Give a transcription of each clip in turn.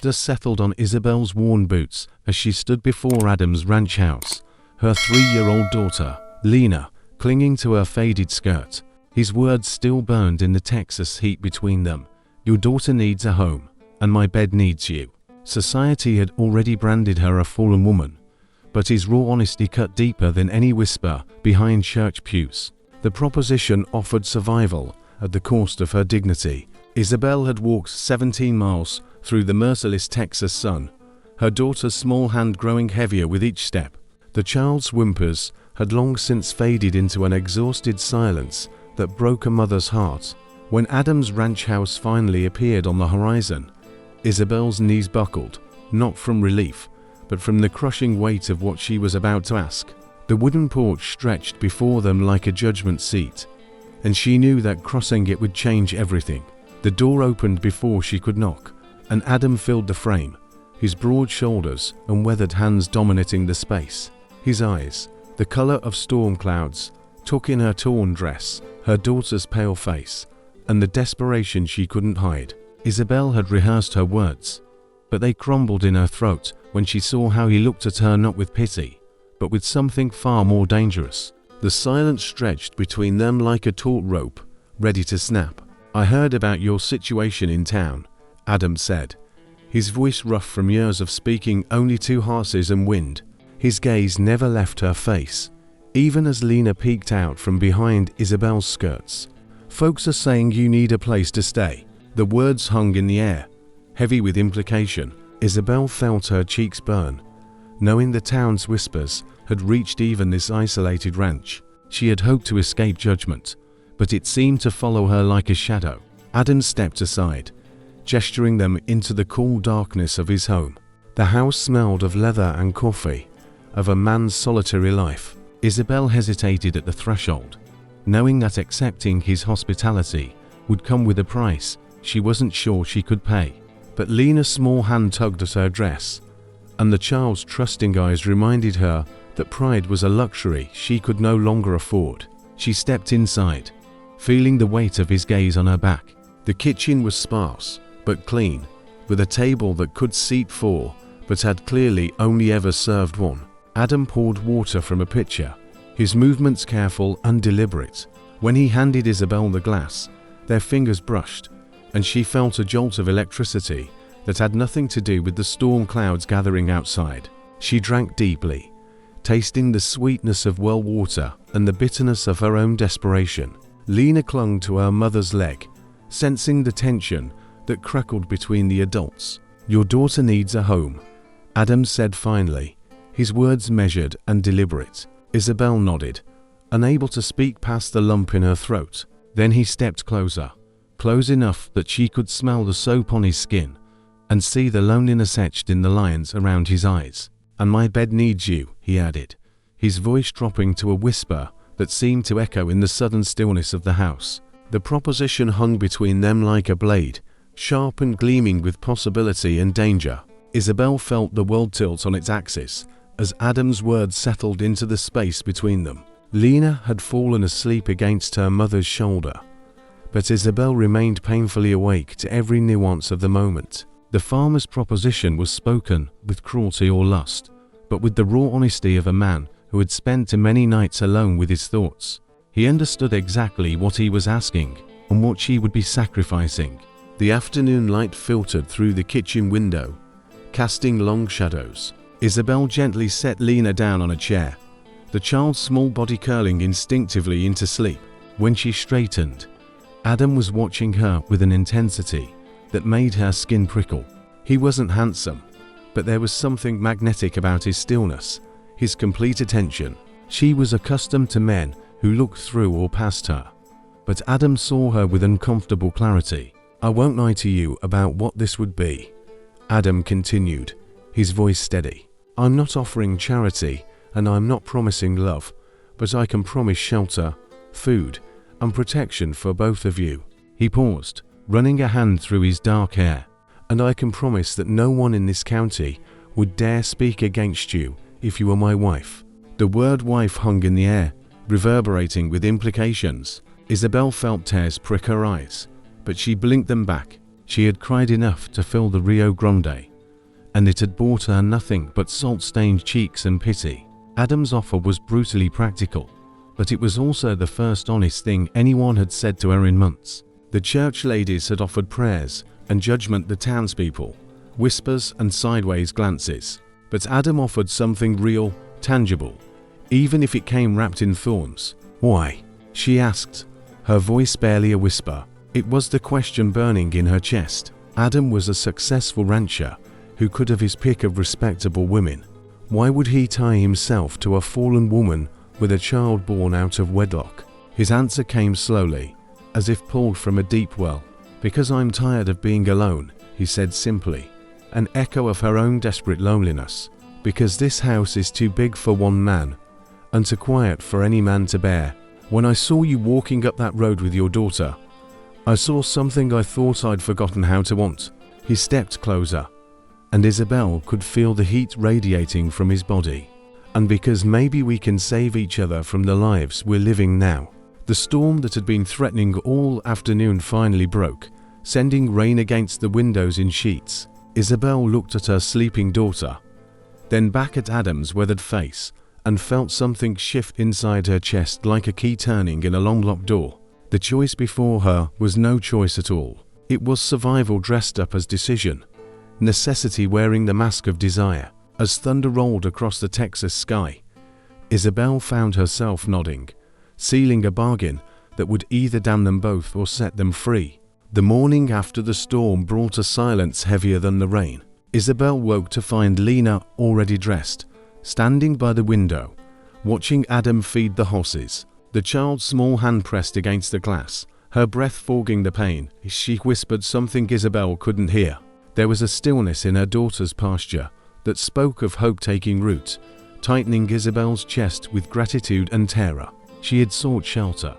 Dust settled on Isabel's worn boots as she stood before Adam's ranch house, her 3-year-old daughter, Lena, clinging to her faded skirt. His words still burned in the Texas heat between them. Your daughter needs a home, and my bed needs you. Society had already branded her a fallen woman, but his raw honesty cut deeper than any whisper behind church pews. The proposition offered survival at the cost of her dignity. Isabel had walked 17 miles through the merciless Texas sun, her daughter's small hand growing heavier with each step. The child's whimpers had long since faded into an exhausted silence that broke a mother's heart. When Adam's ranch house finally appeared on the horizon, Isabel's knees buckled, not from relief, but from the crushing weight of what she was about to ask. The wooden porch stretched before them like a judgment seat, and she knew that crossing it would change everything. The door opened before she could knock, and Adam filled the frame, his broad shoulders and weathered hands dominating the space. His eyes, the color of storm clouds, took in her torn dress, her daughter's pale face, and the desperation she couldn't hide. Isabel had rehearsed her words, but they crumbled in her throat when she saw how he looked at her, not with pity, but with something far more dangerous. The silence stretched between them like a taut rope, ready to snap. I heard about your situation in town, Adam said, his voice rough from years of speaking only to horses and wind. His gaze never left her face, even as Lena peeked out from behind Isabel's skirts. Folks are saying you need a place to stay. The words hung in the air, heavy with implication. Isabel felt her cheeks burn, knowing the town's whispers had reached even this isolated ranch. She had hoped to escape judgment, but it seemed to follow her like a shadow. Adam stepped aside, gesturing them into the cool darkness of his home. The house smelled of leather and coffee, of a man's solitary life. Isabel hesitated at the threshold, knowing that accepting his hospitality would come with a price she wasn't sure she could pay. But Lena's small hand tugged at her dress, and the child's trusting eyes reminded her that pride was a luxury she could no longer afford. She stepped inside, feeling the weight of his gaze on her back. The kitchen was sparse, but clean, with a table that could seat 4, but had clearly only ever served one. Adam poured water from a pitcher, his movements careful and deliberate. When he handed Isabel the glass, their fingers brushed, and she felt a jolt of electricity that had nothing to do with the storm clouds gathering outside. She drank deeply, tasting the sweetness of well water and the bitterness of her own desperation. Lena clung to her mother's leg, sensing the tension that crackled between the adults. Your daughter needs a home, Adam said finally, his words measured and deliberate. Isabel nodded, unable to speak past the lump in her throat. Then he stepped closer, close enough that she could smell the soap on his skin and see the loneliness etched in the lines around his eyes. And my bed needs you, he added, his voice dropping to a whisper that seemed to echo in the sudden stillness of the house. The proposition hung between them like a blade, sharp and gleaming with possibility and danger. Isabel felt the world tilt on its axis as Adam's words settled into the space between them. Lena had fallen asleep against her mother's shoulder, but Isabel remained painfully awake to every nuance of the moment. The farmer's proposition was spoken with cruelty or lust, but with the raw honesty of a man who had spent too many nights alone with his thoughts. He understood exactly what he was asking and what she would be sacrificing. The afternoon light filtered through the kitchen window, casting long shadows. Isabel gently set Lena down on a chair, the child's small body curling instinctively into sleep. When she straightened, Adam was watching her with an intensity that made her skin prickle. He wasn't handsome, but there was something magnetic about his stillness, his complete attention. She was accustomed to men who looked through or past her, but Adam saw her with uncomfortable clarity. I won't lie to you about what this would be, Adam continued, his voice steady. I'm not offering charity and I'm not promising love, but I can promise shelter, food, and protection for both of you. He paused, running a hand through his dark hair. And I can promise that no one in this county would dare speak against you if you were my wife. The word wife hung in the air, reverberating with implications. Isabel felt tears prick her eyes, but she blinked them back. She had cried enough to fill the Rio Grande. and it had brought her nothing but salt-stained cheeks and pity. Adam's offer was brutally practical, but it was also the first honest thing anyone had said to her in months. The church ladies had offered prayers and judgment, the townspeople, whispers and sideways glances. But Adam offered something real, tangible, even if it came wrapped in thorns. "Why?" she asked, her voice barely a whisper. It was the question burning in her chest. Adam was a successful rancher who could have his pick of respectable women. Why would he tie himself to a fallen woman with a child born out of wedlock? His answer came slowly, as if pulled from a deep well. "Because I'm tired of being alone," he said simply, an echo of her own desperate loneliness. "Because this house is too big for one man, and too quiet for any man to bear. When I saw you walking up that road with your daughter, I saw something I thought I'd forgotten how to want." He stepped closer, and Isabel could feel the heat radiating from his body. "And because maybe we can save each other from the lives we're living now." The storm that had been threatening all afternoon finally broke, sending rain against the windows in sheets. Isabel looked at her sleeping daughter, then back at Adam's weathered face, and felt something shift inside her chest like a key turning in a long-locked door. The choice before her was no choice at all. It was survival dressed up as decision, necessity wearing the mask of desire. As thunder rolled across the Texas sky, Isabel found herself nodding, sealing a bargain that would either damn them both or set them free. The morning after the storm brought a silence heavier than the rain. Isabel woke to find Lena, already dressed, standing by the window, watching Adam feed the horses. The child's small hand pressed against the glass, her breath fogging the pain. She whispered something Isabel couldn't hear. There was a stillness in her daughter's posture that spoke of hope taking root, tightening Isabel's chest with gratitude and terror. She had sought shelter,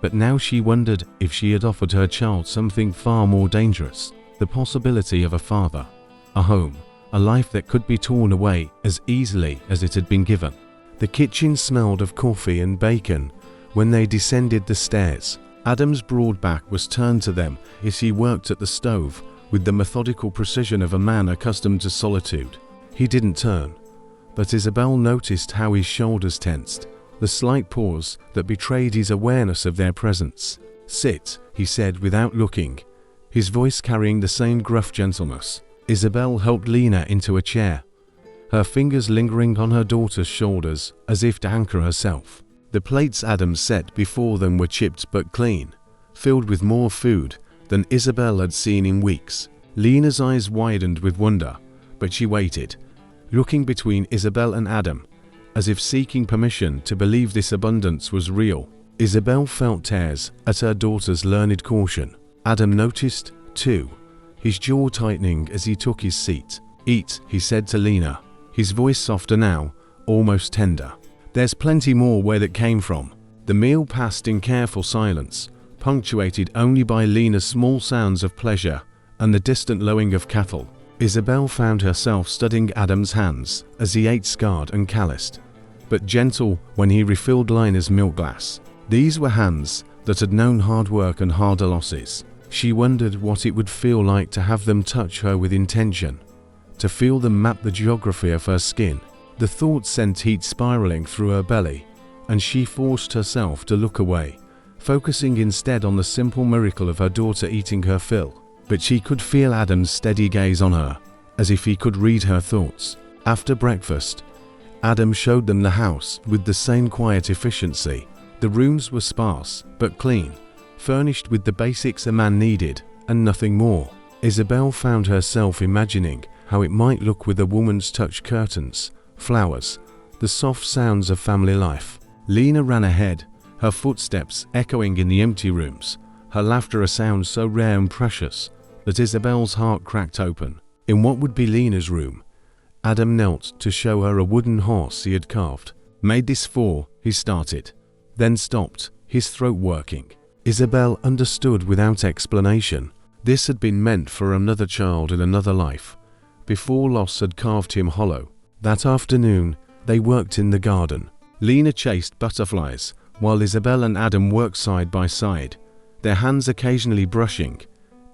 but now she wondered if she had offered her child something far more dangerous, the possibility of a father, a home, a life that could be torn away as easily as it had been given. The kitchen smelled of coffee and bacon when they descended the stairs. Adam's broad back was turned to them as he worked at the stove with the methodical precision of a man accustomed to solitude. He didn't turn, but Isabel noticed how his shoulders tensed, the slight pause that betrayed his awareness of their presence. "Sit," he said without looking, his voice carrying the same gruff gentleness. Isabel helped Lena into a chair, her fingers lingering on her daughter's shoulders as if to anchor herself. The plates Adam set before them were chipped but clean, filled with more food than Isabel had seen in weeks. Lena's eyes widened with wonder, but she waited, looking between Isabel and Adam, as if seeking permission to believe this abundance was real. Isabel felt tears at her daughter's learned caution. Adam noticed, too, his jaw tightening as he took his seat. "Eat," he said to Lena, his voice softer now, almost tender. "There's plenty more where that came from." The meal passed in careful silence, punctuated only by Lena's small sounds of pleasure and the distant lowing of cattle. Isabel found herself studying Adam's hands as he ate, scarred and calloused, but gentle when he refilled Lena's milk glass. These were hands that had known hard work and harder losses. She wondered what it would feel like to have them touch her with intention, to feel them map the geography of her skin. The thought sent heat spiraling through her belly, and she forced herself to look away, focusing instead on the simple miracle of her daughter eating her fill. But she could feel Adam's steady gaze on her, as if he could read her thoughts. After breakfast, Adam showed them the house with the same quiet efficiency. The rooms were sparse but clean, furnished with the basics a man needed, and nothing more. Isabel found herself imagining how it might look with a woman's touch: curtains, flowers, the soft sounds of family life. Lena ran ahead, her footsteps echoing in the empty rooms, her laughter a sound so rare and precious that Isabel's heart cracked open. In what would be Lena's room, Adam knelt to show her a wooden horse he had carved. "Made this for," he started, then stopped, his throat working. Isabel understood without explanation. This had been meant for another child in another life, before loss had carved him hollow. That afternoon, they worked in the garden. Lena chased butterflies, while Isabel and Adam worked side by side, their hands occasionally brushing,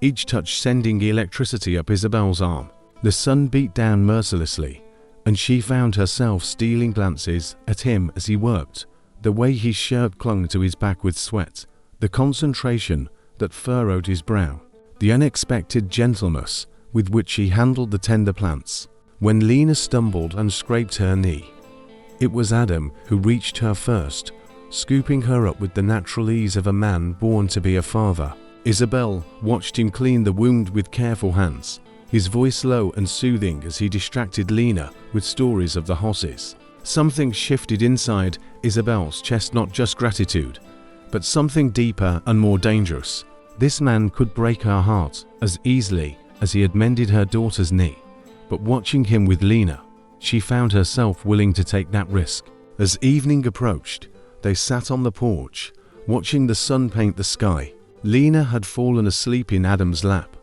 each touch sending electricity up Isabel's arm. The sun beat down mercilessly, and she found herself stealing glances at him as he worked. The way his shirt clung to his back with sweat, the concentration that furrowed his brow, the unexpected gentleness with which he handled the tender plants. When Lena stumbled and scraped her knee, it was Adam who reached her first, scooping her up with the natural ease of a man born to be a father. Isabel watched him clean the wound with careful hands, his voice low and soothing as he distracted Lena with stories of the horses. Something shifted inside Isabel's chest, not just gratitude, but something deeper and more dangerous. This man could break her heart as easily as he had mended her daughter's knee. But watching him with Lena, she found herself willing to take that risk. As evening approached, they sat on the porch, watching the sun paint the sky. Lena had fallen asleep in Adam's lap,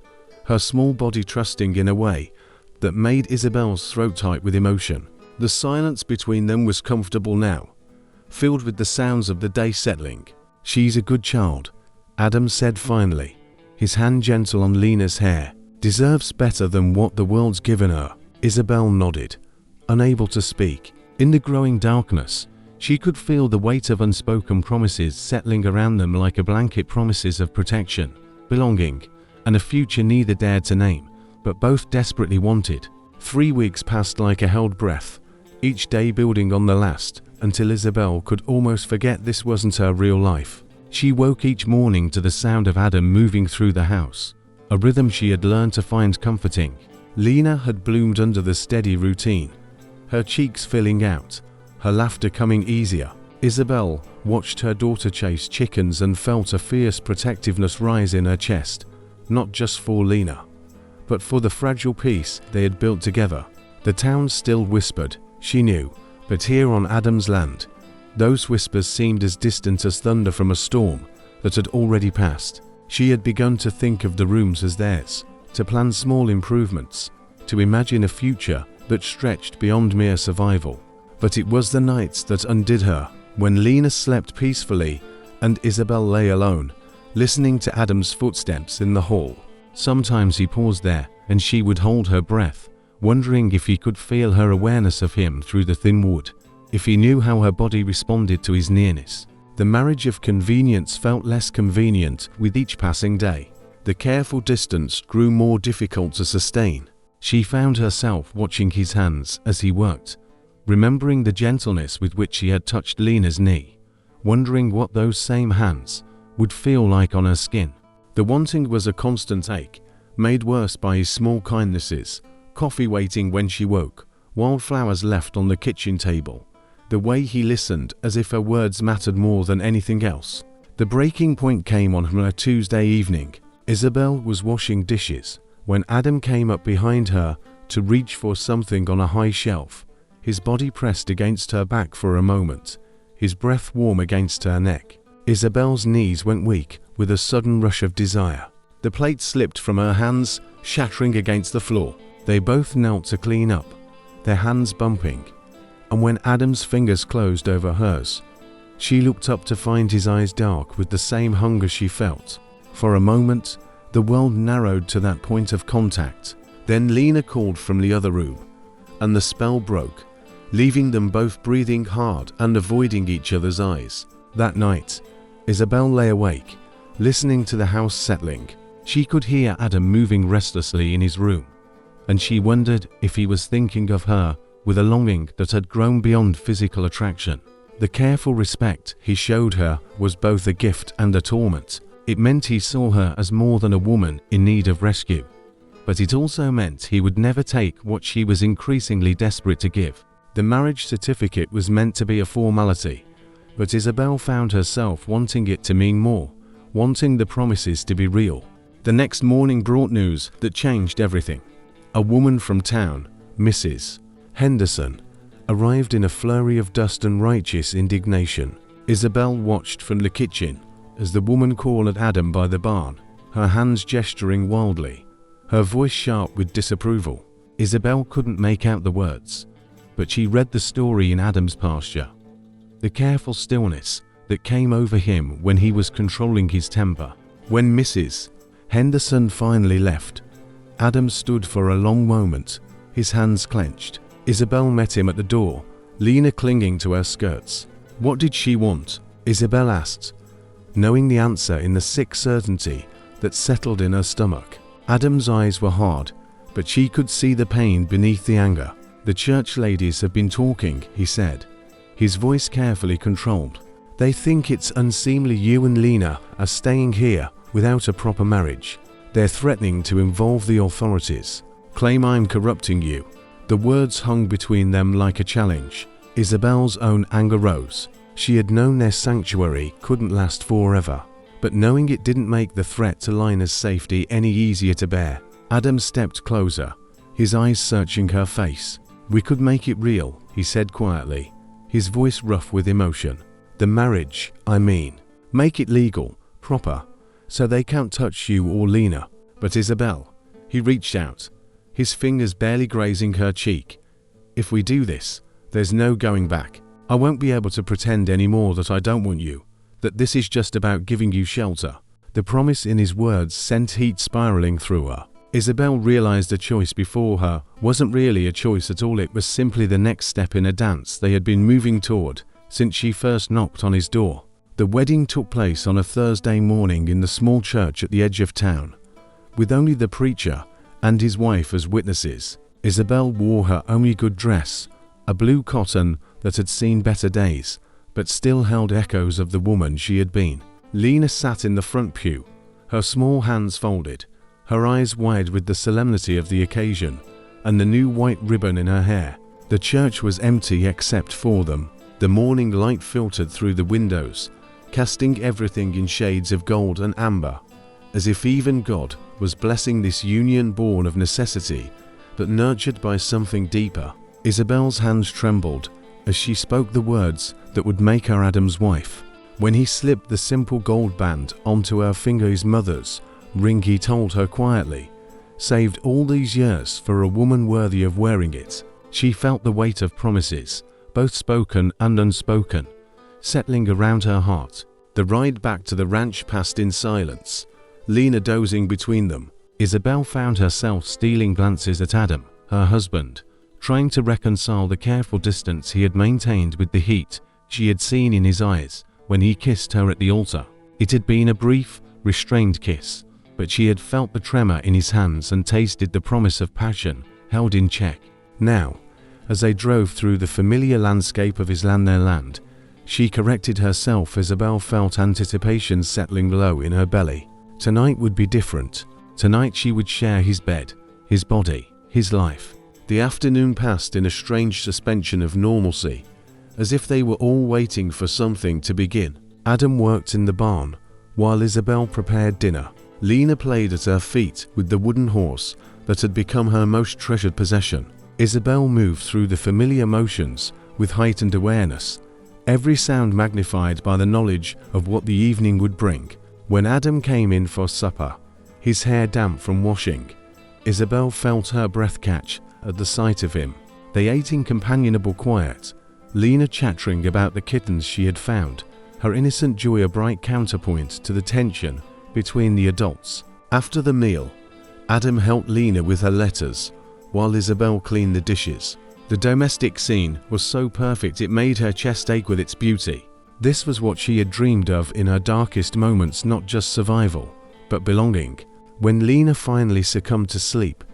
her small body trusting in a way that made Isabel's throat tight with emotion. The silence between them was comfortable now, filled with the sounds of the day settling. "She's a good child," Adam said finally, his hand gentle on Lena's hair. "Deserves better than what the world's given her." Isabel nodded, unable to speak. In the growing darkness, she could feel the weight of unspoken promises settling around them like a blanket, promises of protection, belonging, and a future neither dared to name, but both desperately wanted. 3 weeks passed like a held breath, each day building on the last, until Isabel could almost forget this wasn't her real life. She woke each morning to the sound of Adam moving through the house, a rhythm she had learned to find comforting. Lena had bloomed under the steady routine, her cheeks filling out, her laughter coming easier. Isabel watched her daughter chase chickens and felt a fierce protectiveness rise in her chest, not just for Lena, but for the fragile peace they had built together. The town still whispered, she knew, but here on Adam's land, those whispers seemed as distant as thunder from a storm that had already passed. She had begun to think of the rooms as theirs, to plan small improvements, to imagine a future that stretched beyond mere survival. But it was the nights that undid her, when Lena slept peacefully and Isabel lay alone, listening to Adam's footsteps in the hall. Sometimes he paused there, and she would hold her breath, wondering if he could feel her awareness of him through the thin wood, if he knew how her body responded to his nearness. The marriage of convenience felt less convenient with each passing day. The careful distance grew more difficult to sustain. She found herself watching his hands as he worked, remembering the gentleness with which he had touched Lena's knee, wondering what those same hands would feel like on her skin. The wanting was a constant ache, made worse by his small kindnesses: coffee waiting when she woke, wildflowers left on the kitchen table, the way he listened as if her words mattered more than anything else. The breaking point came on a Tuesday evening. Isabel was washing dishes when Adam came up behind her to reach for something on a high shelf. His body pressed against her back for a moment, his breath warm against her neck. Isabel's knees went weak with a sudden rush of desire. The plate slipped from her hands, shattering against the floor. They both knelt to clean up, their hands bumping, and when Adam's fingers closed over hers, she looked up to find his eyes dark with the same hunger she felt. For a moment, the world narrowed to that point of contact. Then Lena called from the other room, and the spell broke, leaving them both breathing hard and avoiding each other's eyes. That night, Isabel lay awake, listening to the house settling. She could hear Adam moving restlessly in his room, and she wondered if he was thinking of her with a longing that had grown beyond physical attraction. The careful respect he showed her was both a gift and a torment. It meant he saw her as more than a woman in need of rescue, but it also meant he would never take what she was increasingly desperate to give. The marriage certificate was meant to be a formality, but Isabel found herself wanting it to mean more, wanting the promises to be real. The next morning brought news that changed everything. A woman from town, Mrs. Henderson, arrived in a flurry of dust and righteous indignation. Isabel watched from the kitchen as the woman called at Adam by the barn, her hands gesturing wildly, her voice sharp with disapproval. Isabel couldn't make out the words, but she read the story in Adam's posture, the careful stillness that came over him when he was controlling his temper. When Mrs. Henderson finally left, Adam stood for a long moment, his hands clenched. Isabel met him at the door, Lena clinging to her skirts. What did she want? Isabel asked, knowing the answer in the sick certainty that settled in her stomach. Adam's eyes were hard, but she could see the pain beneath the anger. The church ladies have been talking, he said, his voice carefully controlled. They think it's unseemly you and Lena are staying here without a proper marriage. They're threatening to involve the authorities, claim I'm corrupting you. The words hung between them like a challenge. Isabel's own anger rose. She had known their sanctuary couldn't last forever, but knowing it didn't make the threat to Lina's safety any easier to bear. Adam stepped closer, his eyes searching her face. We could make it real, he said quietly, his voice rough with emotion. The marriage, I mean. Make it legal, proper, so they can't touch you or Lena. But Isabel, he reached out, his fingers barely grazing her cheek. If we do this, there's no going back. I won't be able to pretend anymore that I don't want you, that this is just about giving you shelter. The promise in his words sent heat spiraling through her. Isabel realized the choice before her wasn't really a choice at all. It was simply the next step in a dance they had been moving toward since she first knocked on his door. The wedding took place on a Thursday morning in the small church at the edge of town, with only the preacher and his wife as witnesses. Isabel wore her only good dress, a blue cotton that had seen better days, but still held echoes of the woman she had been. Lena sat in the front pew, her small hands folded, her eyes wide with the solemnity of the occasion and the new white ribbon in her hair. The church was empty except for them. The morning light filtered through the windows, casting everything in shades of gold and amber, as if even God was blessing this union born of necessity, but nurtured by something deeper. Isabel's hands trembled as she spoke the words that would make her Adam's wife. When he slipped the simple gold band onto her finger, his mother's ring, he told her quietly, saved all these years for a woman worthy of wearing it. She felt the weight of promises, both spoken and unspoken, settling around her heart. The ride back to the ranch passed in silence, Lena dozing between them. Isabel found herself stealing glances at Adam, her husband, trying to reconcile the careful distance he had maintained with the heat she had seen in his eyes when he kissed her at the altar. It had been a brief, restrained kiss, but she had felt the tremor in his hands and tasted the promise of passion held in check. Now, as they drove through the familiar landscape of his land, their land, she corrected herself. Isabel felt anticipation settling low in her belly. Tonight would be different. Tonight she would share his bed, his body, his life. The afternoon passed in a strange suspension of normalcy, as if they were all waiting for something to begin. Adam worked in the barn, while Isabel prepared dinner. Lena played at her feet with the wooden horse that had become her most treasured possession. Isabel moved through the familiar motions with heightened awareness, every sound magnified by the knowledge of what the evening would bring. When Adam came in for supper, his hair damp from washing, Isabel felt her breath catch at the sight of him. They ate in companionable quiet, Lena chattering about the kittens she had found, her innocent joy a bright counterpoint to the tension between the adults. After the meal, Adam helped Lena with her letters, while Isabel cleaned the dishes. The domestic scene was so perfect it made her chest ache with its beauty. This was what she had dreamed of in her darkest moments, not just survival, but belonging. When Lena finally succumbed to sleep,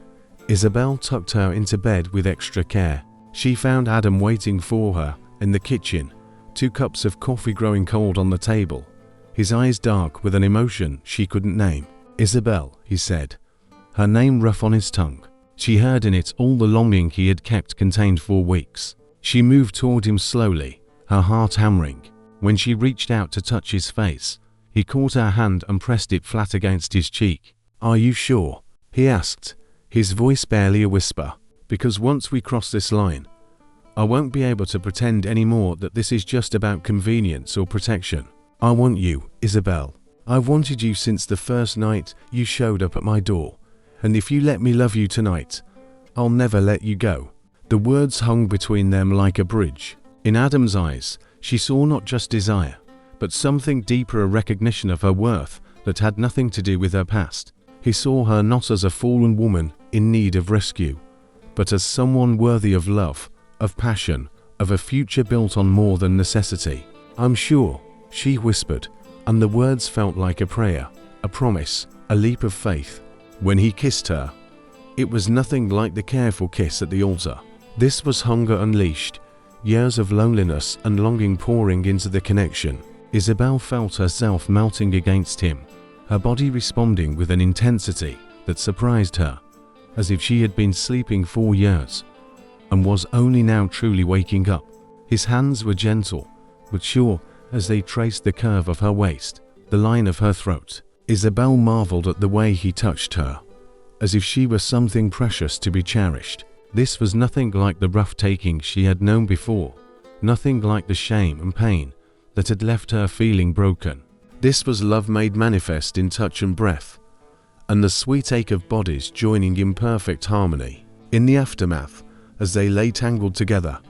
Isabel tucked her into bed with extra care. She found Adam waiting for her in the kitchen, 2 cups of coffee growing cold on the table, his eyes dark with an emotion she couldn't name. Isabel, he said, her name rough on his tongue. She heard in it all the longing he had kept contained for weeks. She moved toward him slowly, her heart hammering. When she reached out to touch his face, he caught her hand and pressed it flat against his cheek. Are you sure? He asked, his voice barely a whisper. Because once we cross this line, I won't be able to pretend anymore that this is just about convenience or protection. I want you, Isabel. I've wanted you since the first night you showed up at my door. And if you let me love you tonight, I'll never let you go. The words hung between them like a bridge. In Adam's eyes, she saw not just desire, but something deeper, a recognition of her worth that had nothing to do with her past. He saw her not as a fallen woman in need of rescue, but as someone worthy of love, of passion, of a future built on more than necessity. "I'm sure," she whispered, and the words felt like a prayer, a promise, a leap of faith. When he kissed her, it was nothing like the careful kiss at the altar. This was hunger unleashed, years of loneliness and longing pouring into the connection. Isabel felt herself melting against him, her body responding with an intensity that surprised her, as if she had been sleeping for years and was only now truly waking up. His hands were gentle but sure as they traced the curve of her waist, the line of her throat. Isabel marveled at the way he touched her, as if she were something precious to be cherished. This was nothing like the rough taking she had known before, nothing like the shame and pain that had left her feeling broken. This was love made manifest in touch and breath, and the sweet ache of bodies joining in perfect harmony. In the aftermath, as they lay tangled together,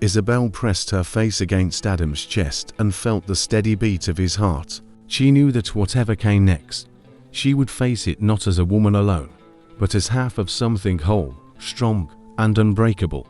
Isabel pressed her face against Adam's chest and felt the steady beat of his heart. She knew that whatever came next, she would face it not as a woman alone, but as half of something whole, strong, and unbreakable.